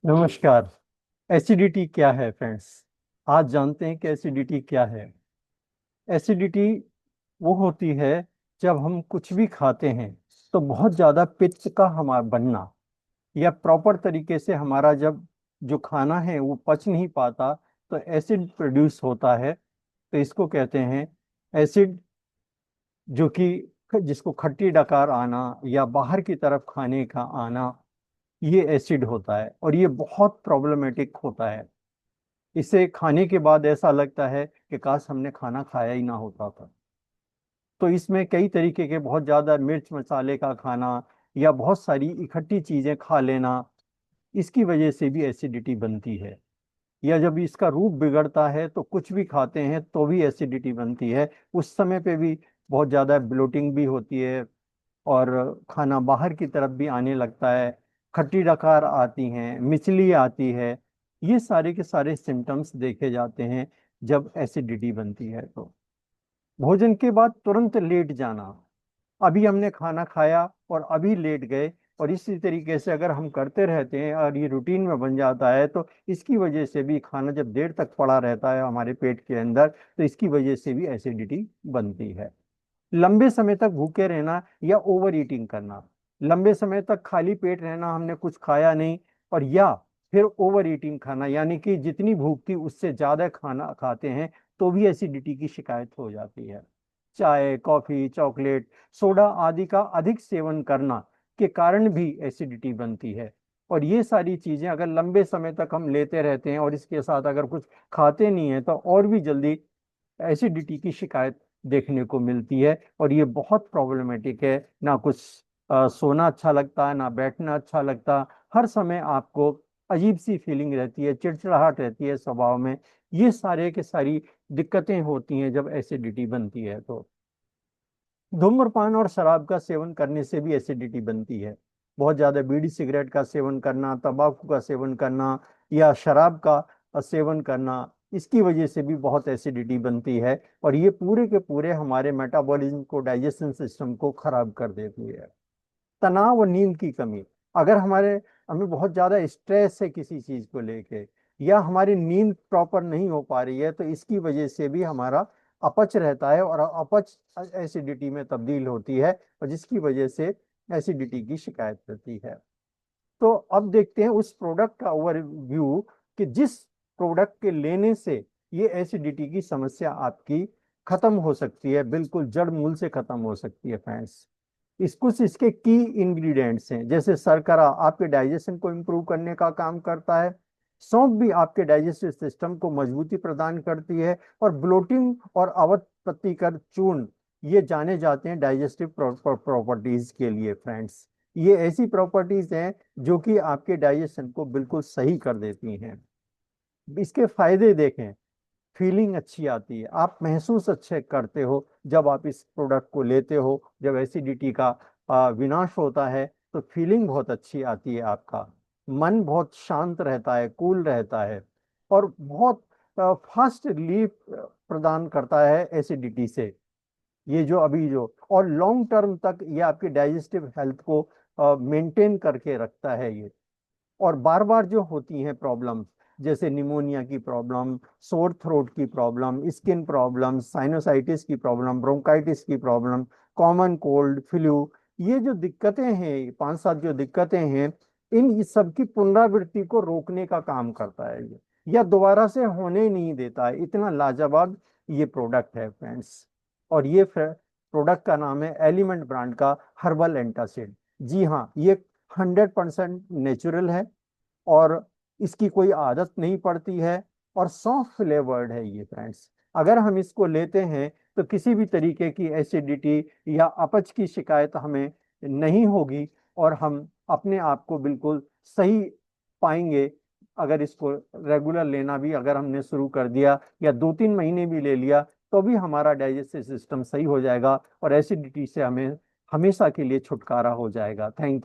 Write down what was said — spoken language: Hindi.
नमस्कार। एसिडिटी क्या है फ्रेंड्स? आज जानते हैं कि एसिडिटी क्या है। एसिडिटी वो होती है जब हम कुछ भी खाते हैं तो बहुत ज़्यादा पित्त का हमारा बनना, या प्रॉपर तरीके से हमारा जब जो खाना है वो पच नहीं पाता तो एसिड प्रोड्यूस होता है। तो इसको कहते हैं एसिड, जो कि जिसको खट्टी डकार आना या बाहर की तरफ खाने का आना, ये एसिड होता है और ये बहुत प्रॉब्लमेटिक होता है। इसे खाने के बाद ऐसा लगता है कि काश हमने खाना खाया ही ना होता था। तो इसमें कई तरीके के बहुत ज्यादा मिर्च मसाले का खाना या बहुत सारी इकट्ठी चीजें खा लेना, इसकी वजह से भी एसिडिटी बनती है। या जब इसका रूप बिगड़ता है तो कुछ भी खाते हैं तो भी एसिडिटी बनती है। उस समय पे भी बहुत ज्यादा ब्लोटिंग भी होती है और खाना बाहर की तरफ भी आने लगता है, खट्टी डकार आती हैं, मिचली आती है। ये सारे के सारे सिम्टम्स देखे जाते हैं जब एसिडिटी बनती है। तो भोजन के बाद तुरंत लेट जाना, अभी हमने खाना खाया और अभी लेट गए, और इसी तरीके से अगर हम करते रहते हैं और ये रूटीन में बन जाता है तो इसकी वजह से भी खाना जब देर तक पड़ा रहता है हमारे पेट के अंदर तो इसकी वजह से भी एसिडिटी बनती है। लंबे समय तक भूखे रहना या ओवर ईटिंग करना, लंबे समय तक खाली पेट रहना, हमने कुछ खाया नहीं, और या फिर ओवर ईटिंग खाना, यानी कि जितनी भूख थी उससे ज्यादा खाना खाते हैं तो भी एसिडिटी की शिकायत हो जाती है। चाय, कॉफी, चॉकलेट, सोडा आदि का अधिक सेवन करना के कारण भी एसिडिटी बनती है। और ये सारी चीजें अगर लंबे समय तक हम लेते रहते हैं और इसके साथ अगर कुछ खाते नहीं है तो और भी जल्दी एसिडिटी की शिकायत देखने को मिलती है। और ये बहुत प्रॉब्लमेटिक है। ना कुछ सोना अच्छा लगता है, ना बैठना अच्छा लगता, हर समय आपको अजीब सी फीलिंग रहती है, चिड़चिड़ाहट रहती है स्वभाव में। ये सारे के सारी दिक्कतें होती हैं जब एसिडिटी बनती है। तो धूम्रपान और शराब का सेवन करने से भी एसिडिटी बनती है। बहुत ज्यादा बीड़ी सिगरेट का सेवन करना, तंबाकू का सेवन करना या शराब का सेवन करना, इसकी वजह से भी बहुत एसिडिटी बनती है और ये पूरे के पूरे हमारे मेटाबॉलिज्म को, डाइजेशन सिस्टम को खराब कर देती है। तनाव और नींद की कमी, अगर हमें बहुत ज्यादा स्ट्रेस है किसी चीज को लेके या हमारी नींद प्रॉपर नहीं हो पा रही है तो इसकी वजह से भी हमारा अपच रहता है और अपच एसिडिटी में तब्दील होती है और जिसकी वजह से एसिडिटी की शिकायत रहती है। तो अब देखते हैं उस प्रोडक्ट का ओवरव्यू कि जिस प्रोडक्ट के लेने से ये एसिडिटी की समस्या आपकी खत्म हो सकती है, बिल्कुल जड़ मूल से खत्म हो सकती है फ्रेंड्स। इस कुछ इसके की इंग्रेडिएंट्स हैं, जैसे शर्करा आपके डाइजेशन को इम्प्रूव करने का काम करता है। सौंफ भी आपके डाइजेस्टिव सिस्टम को मजबूती प्रदान करती है। और ब्लोटिंग और अवच प्रतिकर चूर्ण, ये जाने जाते हैं डाइजेस्टिव प्रॉपर्टीज के लिए फ्रेंड्स। ये ऐसी प्रॉपर्टीज हैं जो कि आपके डाइजेशन को बिल्कुल सही कर देती हैं। इसके फायदे देखें, फीलिंग अच्छी आती है, आप महसूस अच्छे करते हो जब आप इस प्रोडक्ट को लेते हो। जब एसिडिटी का विनाश होता है तो फीलिंग बहुत अच्छी आती है, आपका मन बहुत शांत रहता है, कूल रहता है और बहुत फास्ट रिलीफ प्रदान करता है एसिडिटी से। ये जो अभी जो और लॉन्ग टर्म तक ये आपकी डाइजेस्टिव हेल्थ को मेंटेन करके रखता है ये। और बार बार जो होती हैं प्रॉब्लम्स, जैसे निमोनिया की प्रॉब्लम, सोर थ्रोट की प्रॉब्लम, स्किन प्रॉब्लम, साइनोसाइटिस की प्रॉब्लम, ब्रोंकाइटिस की प्रॉब्लम, कॉमन कोल्ड, फ्लू, ये जो दिक्कतें हैं, 5-7 जो दिक्कतें हैं, इन सब की पुनरावृत्ति को रोकने का काम करता है ये, या दोबारा से होने ही नहीं देता है। इतना लाजवाब ये प्रोडक्ट है फ्रेंड्स। और ये प्रोडक्ट का नाम है एलिमेंट ब्रांड का हर्बल एंटासिड। जी हाँ, ये 100% नेचुरल है और इसकी कोई आदत नहीं पड़ती है और सॉफ्ट फ्लेवर्ड है ये फ्रेंड्स। अगर हम इसको लेते हैं तो किसी भी तरीके की एसिडिटी या अपच की शिकायत हमें नहीं होगी और हम अपने आप को बिल्कुल सही पाएंगे। अगर इसको रेगुलर लेना भी अगर हमने शुरू कर दिया या 2-3 महीने भी ले लिया तो भी हमारा डाइजेस्टिव सिस्टम सही हो जाएगा और एसिडिटी से हमें हमेशा के लिए छुटकारा हो जाएगा। थैंक